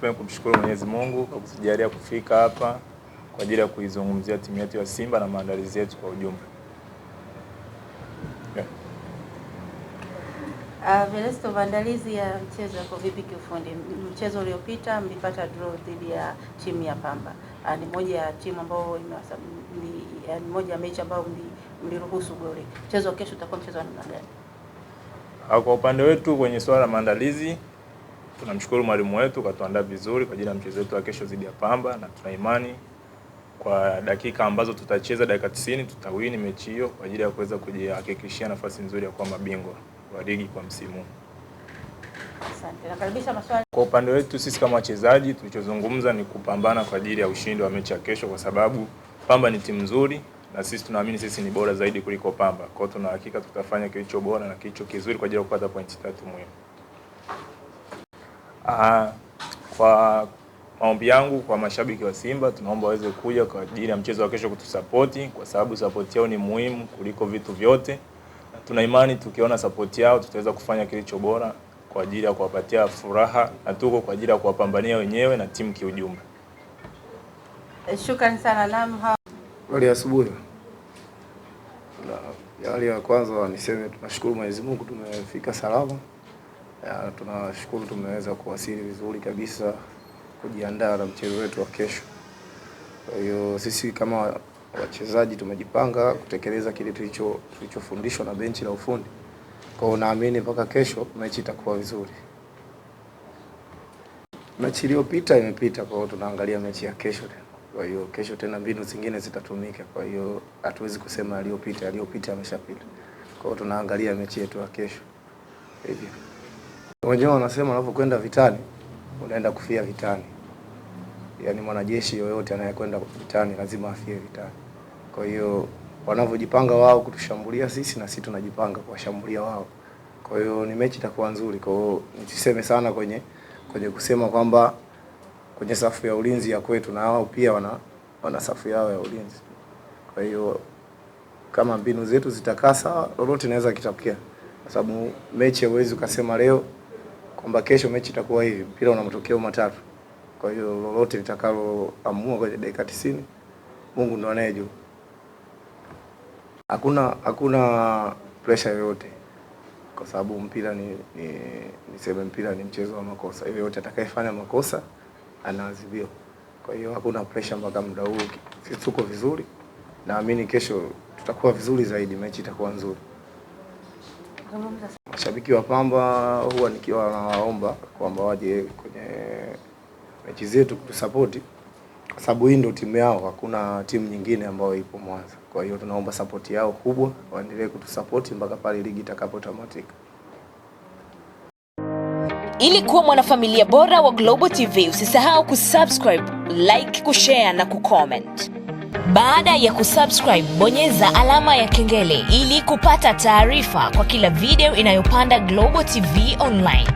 Napenda kumshukuru Mwenyezi Mungu kwa kutujalia kufika hapa kwa ajili ya kuizungumzia timu yetu ya Simba na maandalizi yetu kwa ujumla. Velesto, maandalizi ya mchezo yako vipi kiufundi? Mchezo uliopita mlipata draw dhidi ya timu ya Pamba. Ni moja ya timu ambayo ni moja ya mechi ambayo mliruhusu goli. Mchezo wa kesho utakuwa mchezo wa namna gani? Kwa upande wetu kwenye swala la maandalizi, tunamshukuru mwalimu wetu katuandaa vizuri kwa ajili ya mchezo wetu wa kesho dhidi ya Pamba, na tuna imani kwa dakika ambazo tutacheza dakika 90 tutawini mechi hiyo kwa ajili ya kuweza kujihakikishia nafasi nzuri ya kuwa mabingwa wa ligi kwa msimu. Asante. Nakaribisha maswali. Kwa upande wetu sisi kama wachezaji tulichozungumza ni kupambana kwa ajili ya ushindi wa mechi ya kesho, kwa sababu Pamba ni timu nzuri na sisi tunaamini sisi ni bora zaidi kuliko Pamba. Kwa hiyo tuna hakika tutafanya kilicho bora na kilicho kizuri kwa ajili ya kupata pointi 3 muhimu. Kwa maombi yangu kwa mashabiki wa Simba, tunaomba waweze kuja kwa ajili ya mchezo wa kesho kutusapoti, kwa sababu support yao ni muhimu kuliko vitu vyote. Tuna imani tukiona support yao tutaweza kufanya kilicho bora kwa ajili ya kuwapatia furaha, na tuko kwa ajili ya kuwapambania wenyewe na timu kiujumla. Shukrani sana. Wali asubuhi. Hali ya kwanza niseme tunashukuru Mwenyezi Mungu tumefika salama. Tunashukuru tumeweza kuwasili vizuri kabisa kujiandaa na mchezo wetu wa kesho. Kwa hiyo sisi kama wachezaji tumejipanga kutekeleza kile tulichofundishwa na benchi la ufundi. Kwa hiyo naamini mpaka kesho mechi itakuwa vizuri. Mechi iliyopita imepita, kwa hiyo tunaangalia mechi ya kesho tena. Kwa hiyo kesho tena mbinu zingine zitatumika. Kwa hiyo hatuwezi kusema aliyopita ameshapita. Kwa hiyo tunaangalia mechi yetu ya kesho. Hivyo. Wenyewe wanasema unapokwenda vitani unaenda kufia vitani. Yaani mwanajeshi yoyote anayekwenda vitani lazima afie vitani. Kwa hiyo wanavyojipanga wao kutushambulia sisi na sisi tunajipanga kuwashambulia wao. Kwa hiyo ni mechi itakuwa nzuri. Kwa hiyo nisiseme sana kwenye kusema kwamba kwenye safu ya ulinzi ya kwetu, na wao pia wana safu yao ya ulinzi. Kwa hiyo kama mbinu zetu zitakaa sawa, lolote inaweza kitokea. Kwa sababu mechi hauwezi ukasema leo kwamba kesho mechi itakuwa hivi. Mpira una matokeo matatu. Kwa hiyo lolote litakaloamua kwenye dakika 90, Mungu ndo anayejua. Hakuna pressure yoyote. Kwa sababu mpira niseme mpira ni mchezo wa makosa. Hivyo yote atakayefanya makosa anaadhibiwa. Kwa hiyo hakuna pressure mpaka muda huu. Sisi tuko vizuri. Naamini kesho tutakuwa vizuri zaidi, mechi itakuwa nzuri. Mashabiki wa Pamba huwa nikiwa nawaomba kwamba waje kwenye mechi zetu kutusupport, kwa sababu hii ndio timu yao, hakuna timu nyingine ambayo ipo Mwanza. Kwa hiyo tunaomba support yao kubwa, waendelee kutusupport mpaka pale ligi itakapotamatika. Ili kuwa mwanafamilia bora wa Global TV, usisahau kusubscribe, like, kushare na kucomment. Baada ya kusubscribe, bonyeza alama ya kengele ili kupata taarifa kwa kila video inayopanda Global TV Online.